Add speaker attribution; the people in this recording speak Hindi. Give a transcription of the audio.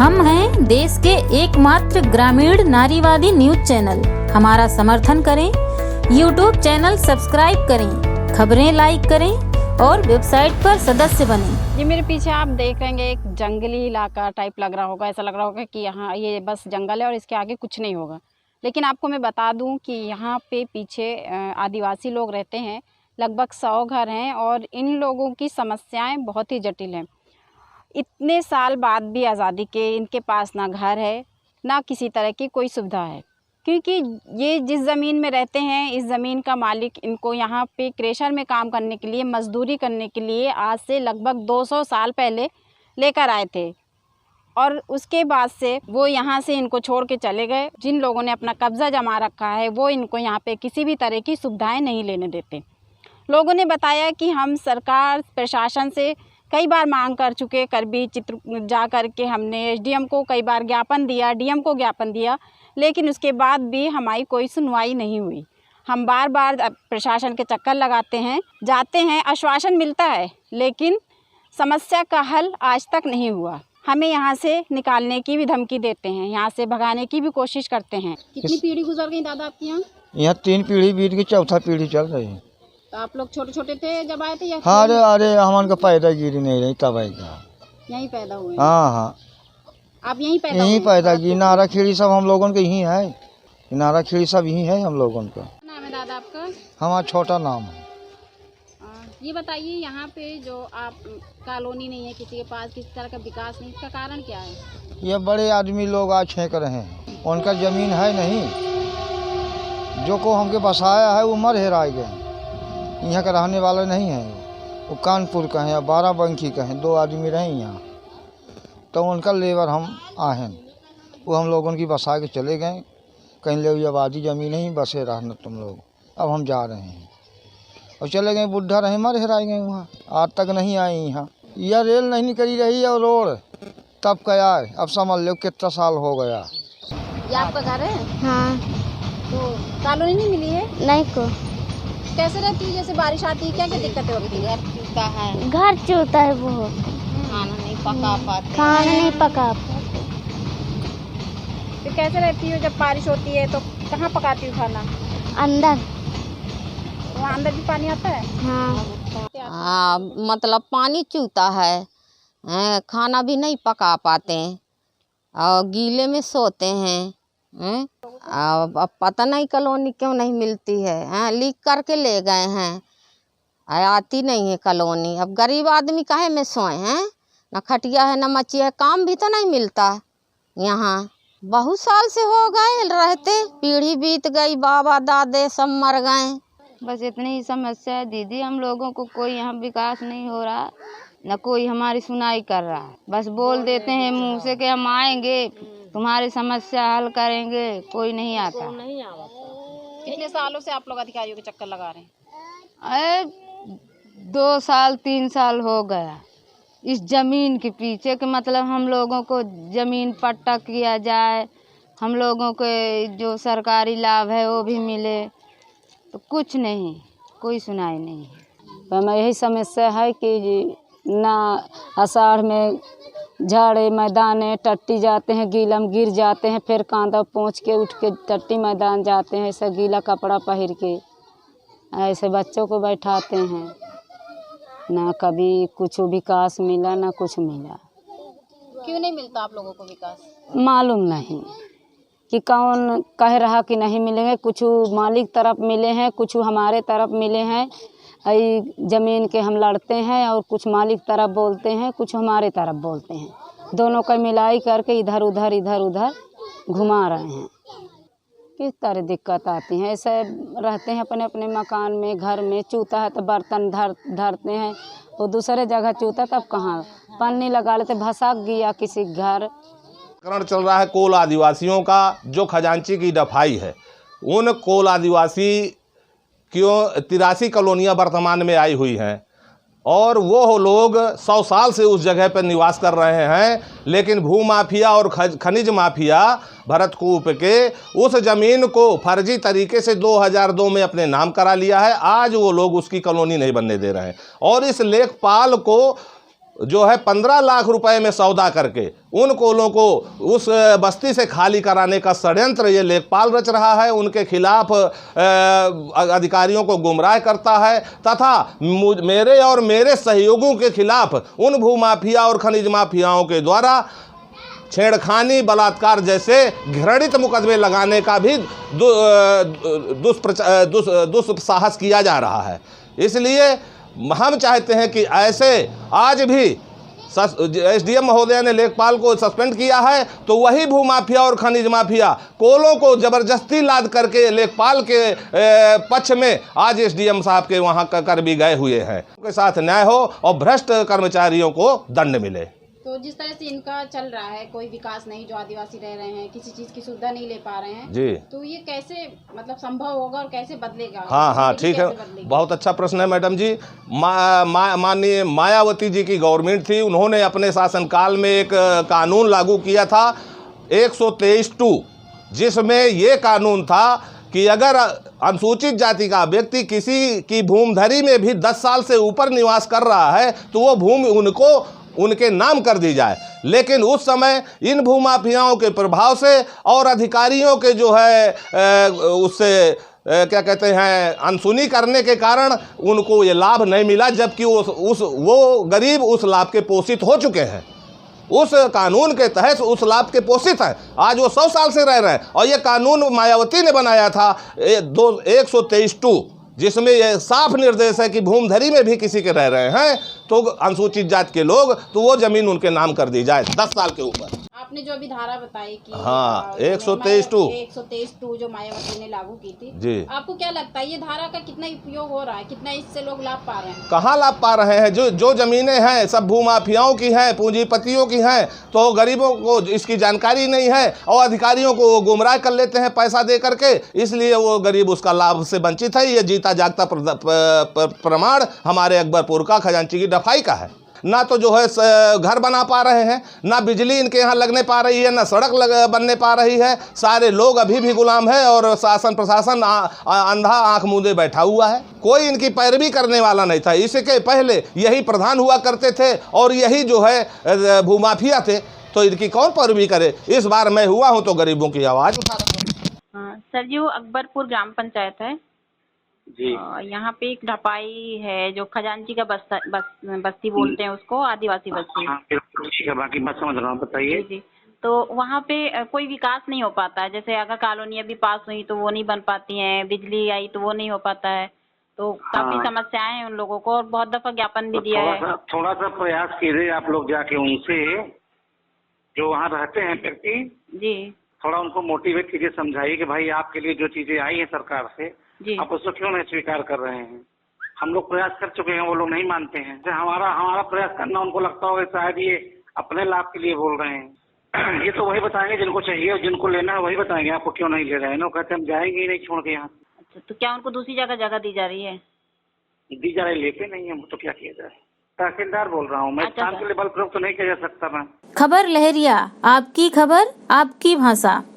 Speaker 1: हम हैं देश के एकमात्र ग्रामीण नारीवादी न्यूज चैनल। हमारा समर्थन करें, यूट्यूब चैनल सब्सक्राइब करें, खबरें लाइक करें और वेबसाइट पर सदस्य बनें।
Speaker 2: ये मेरे पीछे आप देख रहे हैं, एक जंगली इलाका टाइप लग रहा होगा। ऐसा लग रहा होगा कि यहाँ ये बस जंगल है और इसके आगे कुछ नहीं होगा। लेकिन आपको मैं बता दूं कि यहाँ पे पीछे आदिवासी लोग रहते हैं, लगभग 100 घर हैं और इन लोगों की समस्याएं बहुत ही जटिल हैं। इतने साल बाद भी आज़ादी के इनके पास ना घर है, ना किसी तरह की कोई सुविधा है, क्योंकि ये जिस ज़मीन में रहते हैं, इस ज़मीन का मालिक इनको यहाँ पे क्रेशर में काम करने के लिए, मज़दूरी करने के लिए आज से लगभग 200 साल पहले लेकर आए थे और उसके बाद से वो यहाँ से इनको छोड़ के चले गए। जिन लोगों ने अपना कब्ज़ा जमा रखा है वो इनको यहाँ पे किसी भी तरह की सुविधाएं नहीं लेने देते। लोगों ने बताया कि हम सरकार प्रशासन से कई बार मांग कर चुके, कर भी चित्र जा कर के हमने एसडीएम को कई बार ज्ञापन दिया, डीएम को ज्ञापन दिया, लेकिन उसके बाद भी हमारी कोई सुनवाई नहीं हुई। हम बार बार प्रशासन के चक्कर लगाते हैं, जाते हैं, आश्वासन मिलता है, लेकिन समस्या का हल आज तक नहीं हुआ। हमें यहाँ से निकालने की भी धमकी देते हैं, यहाँ से भगाने की भी कोशिश करते हैं। कितनी पीढ़ी गुजर गई दादा आपकी यहाँ?
Speaker 3: यहाँ 3 पीढ़ी बीत गई, चौथा पीढ़ी चल रही है।
Speaker 2: तो आप लोग छोटे छोटे थे जब आए थे या?
Speaker 3: हाँ, अरे हमारे का पैदा गिरी नहीं रही तब आएगा।
Speaker 2: यहीं पैदा हुए?
Speaker 3: हाँ,
Speaker 2: आप यहीं
Speaker 3: पैदा की। नारा खीरी सब हम लोगों के यही है, नारा खीरी सब यही है हम लोगों का।
Speaker 2: नाम है दादा आपका?
Speaker 3: हमारा छोटा नाम है।
Speaker 2: ये बताइए, यहाँ पे जो आप कॉलोनी नहीं है किसी के पास, किसी तरह का विकास नहीं, इसका कारण क्या है?
Speaker 3: ये बड़े आदमी लोग आज छेंक रहे हैं, उनका जमीन है नहीं, जो को हमके बसाया है वो मर हेराए गए। यहाँ का रहने वाला नहीं है, वो कानपुर का है या बाराबंकी का है, 2 आदमी रहे यहाँ, तो उनका लेबर हम आहन, वो हम लोगों की बसा के चले गए। कहीं ले आबादी ज़मीन नहीं, बसे रहना तुम लोग, अब हम जा रहे हैं। और चले गए, बुढ़ा रहे, मर हेराए गए वहाँ, आज तक नहीं आए यहाँ। यह रेल नहीं निकली रही है और रोड तब क्या है, अब समझ लो कितना साल हो गया।
Speaker 2: ये आपका घर है?
Speaker 4: हाँ।
Speaker 2: तो कॉलोनी नहीं मिली है?
Speaker 4: नहीं को।
Speaker 2: कैसे रहती है? जैसे बारिश आती है, क्या क्या दिक्कतें होती है? घर चूता है,
Speaker 4: घर चूता है बहुत,
Speaker 2: खाना नहीं पका पाते।
Speaker 4: खाना नहीं पका पाते।
Speaker 2: तो कैसे रहती हो जब बारिश होती है? तो कहाँ पकाती हो खाना?
Speaker 4: अंदर।
Speaker 2: वहाँ अंदर भी पानी आता है?
Speaker 5: हाँ, मतलब पानी चूता है, खाना भी नहीं पका पाते और गीले में सोते हैं। अब पता नहीं कॉलोनी क्यों नहीं मिलती है, लीक करके ले गए हैं, आती नहीं है कॉलोनी। अब गरीब आदमी काहे में सोए हैं, ना खटिया है ना मचिया है, काम भी तो नहीं मिलता यहाँ। बहुत साल से हो गए रहते, पीढ़ी बीत गई, बाबा दादे सब मर गए।
Speaker 6: बस इतनी ही समस्या है दीदी, हम लोगों को कोई यहाँ विकास नहीं हो रहा, न कोई हमारी सुनाई कर रहा है। बस बोल देते हैं मुँह से कि हम आएंगे, तुम्हारी समस्या हल करेंगे, कोई नहीं आता।
Speaker 2: कितने सालों से आप लोग अधिकारियों के चक्कर लगा रहे हैं?
Speaker 6: 2 साल 3 साल हो गया इस जमीन के पीछे, कि मतलब हम लोगों को जमीन पट्टा किया जाए, हम लोगों के जो सरकारी लाभ है वो भी मिले, तो कुछ नहीं, कोई सुनाई नहीं।
Speaker 7: तो मैं यही समस्या है कि ना आषाढ़ में झाड़े मैदान है, टट्टी जाते हैं, गीला में गिर जाते हैं, फिर कांदा पहुँच के उठ के टट्टी मैदान जाते हैं, ऐसा गीला कपड़ा पहन के, ऐसे बच्चों को बैठाते हैं। ना कभी कुछ विकास मिला ना कुछ मिला।
Speaker 2: क्यों नहीं मिलता आप लोगों को विकास?
Speaker 7: मालूम नहीं कि कौन कह रहा कि नहीं मिलेंगे, कुछ मालिक तरफ मिले हैं, कुछ हमारे तरफ मिले हैं। ज़मीन के हम लड़ते हैं और कुछ मालिक तरफ बोलते हैं, कुछ हमारे तरफ बोलते हैं, दोनों का मिलाई करके इधर उधर घुमा रहे हैं। किस तरह दिक्कत आती है, ऐसे रहते हैं अपने अपने मकान में, घर में। चूता है तो बर्तन धरते हैं, वो दूसरे जगह चूता तब कहाँ पन्नी लगा लेते, भसक गया किसी घर।
Speaker 8: प्रकरण चल रहा है कोल आदिवासियों का, जो खजांची की दफाई है। उन कोल आदिवासी क्यों 83 कॉलोनियाँ वर्तमान में आई हुई हैं और वो लोग 100 साल से उस जगह पर निवास कर रहे हैं, लेकिन भूमाफिया और खनिज माफिया भरतकूप के उस ज़मीन को फर्जी तरीके से 2002 में अपने नाम करा लिया है। आज वो लोग उसकी कॉलोनी नहीं बनने दे रहे हैं और इस लेखपाल को जो है 15 लाख रुपए में सौदा करके उन कोलों को उस बस्ती से खाली कराने का षड्यंत्र ये लेखपाल रच रहा है। उनके खिलाफ अधिकारियों को गुमराह करता है तथा मेरे और मेरे सहयोगियों के खिलाफ उन भूमाफिया और खनिज माफियाओं के द्वारा छेड़खानी, बलात्कार जैसे घृणित मुकदमे लगाने का भी दुस्साहस किया जा रहा है। इसलिए हम चाहते हैं कि ऐसे आज भी एसडीएम महोदय ने लेखपाल को सस्पेंड किया है तो वही भूमाफिया और खनिज माफिया कोलों को जबरदस्ती लाद करके लेखपाल के पक्ष में आज एसडीएम साहब के वहां कर भी गए हुए हैं। उनके साथ न्याय हो और भ्रष्ट कर्मचारियों को दंड मिले।
Speaker 2: तो जिस तरह से इनका चल रहा है, कोई विकास नहीं, जो आदिवासी रह रहे हैं, किसी चीज की सुविधा नहीं ले पा रहे हैं
Speaker 8: जी, तो
Speaker 2: ये कैसे मतलब संभव होगा और कैसे बदलेगा?
Speaker 8: हाँ ठीक है, बहुत अच्छा प्रश्न है मैडम जी। माननीय मायावती जी की गवर्नमेंट थी, उन्होंने अपने शासनकाल में एक कानून लागू किया था 123(2), जिसमें ये कानून था कि अगर अनुसूचित जाति का व्यक्ति किसी की भूमधरी में भी 10 साल से ऊपर निवास कर रहा है तो वो भूमि उनको उनके नाम कर दी जाए। लेकिन उस समय इन भूमाफियाओं के प्रभाव से और अधिकारियों के जो है उससे क्या कहते हैं अनसुनी करने के कारण उनको ये लाभ नहीं मिला, जबकि वो गरीब उस लाभ के पोषित हो चुके हैं। उस कानून के तहत उस लाभ के पोषित हैं। आज वो 100 साल से रह रहे हैं और ये कानून मायावती ने बनाया था 123(2), जिसमें यह साफ निर्देश है कि भूमधरी में भी किसी के रह रहे हैं तो अनुसूचित जाति के लोग तो वो जमीन उनके नाम कर दी जाए 10 साल के ऊपर।
Speaker 2: आपने जो अभी धारा बताई कि
Speaker 8: हाँ 123(2)
Speaker 2: जो मायावती ने लागू की थी
Speaker 8: जी, आपको
Speaker 2: क्या लगता है ये धारा का कितना उपयोग हो रहा है, कितना इससे लोग लाभ पा रहे हैं?
Speaker 8: कहाँ लाभ पा रहे हैं? जो जमीनें हैं सब भूमाफियाओं की हैं, पूंजीपतियों की हैं, तो गरीबों को इसकी जानकारी नहीं है और अधिकारियों को वो गुमराह कर लेते हैं पैसा दे करके, इसलिए वो गरीब उसका लाभ से वंचित है। ये जीता जागता प्रमाण हमारे अकबरपुर का खजांची की दफाई का है। ना तो जो है घर बना पा रहे हैं, ना बिजली इनके यहाँ लगने पा रही है, ना सड़क बनने पा रही है। सारे लोग अभी भी गुलाम है और शासन प्रशासन अंधा आंख मूंदे बैठा हुआ है। कोई इनकी पैरवी करने वाला नहीं था। इसके पहले यही प्रधान हुआ करते थे और यही जो है भूमाफिया थे, तो इनकी कौन पैरवी करे? इस बार मैं हुआ हूँ तो गरीबों की आवाज़ उठा रहा हूँ।
Speaker 9: सर जी, वो अकबरपुर ग्राम पंचायत है
Speaker 10: जी,
Speaker 9: यहाँ पे एक ढपाई है जो खजांची का बस्ती बोलते हैं उसको, आदिवासी बस्ती।
Speaker 10: ठीक है, बाकी बात समझ रहा हूँ, बताइए।
Speaker 9: जी, तो वहाँ पे कोई विकास नहीं हो पाता है। जैसे अगर कॉलोनी अभी पास हुई तो वो नहीं बन पाती हैं, बिजली आई तो वो नहीं हो पाता है, तो काफी समस्याएं हैं उन लोगों को और बहुत दफा ज्ञापन भी दिया है।
Speaker 10: थोड़ा सा प्रयास कीजिए आप लोग जाके उनसे, जो वहाँ रहते हैं व्यक्ति
Speaker 9: जी,
Speaker 10: थोड़ा उनको मोटिवेट कीजिए, समझाइए कि भाई आपके लिए जो चीजें आई है सरकार से आप उसको क्यों नहीं स्वीकार कर रहे हैं। हम लोग प्रयास कर चुके हैं, वो लोग नहीं मानते हैं। हमारा प्रयास करना उनको लगता होगा शायद ये अपने लाभ के लिए बोल रहे हैं। ये तो वही बताएंगे जिनको चाहिए और जिनको लेना है वही बताएंगे आपको क्यों नहीं ले रहे हैं। ना कहते हम जाएंगे ही नहीं छोड़ के यहाँ।
Speaker 9: अच्छा, तो क्या उनको दूसरी जगह दी जा रही है?
Speaker 10: दी जा रही, लेते नहीं है तो क्या किया जाए। तहसीलदार बोल रहा हूँ मैं, काम के लिए बल प्रयोग तो नहीं किया जा सकता मैं।
Speaker 1: खबर लहरिया, आपकी खबर आपकी भाषा।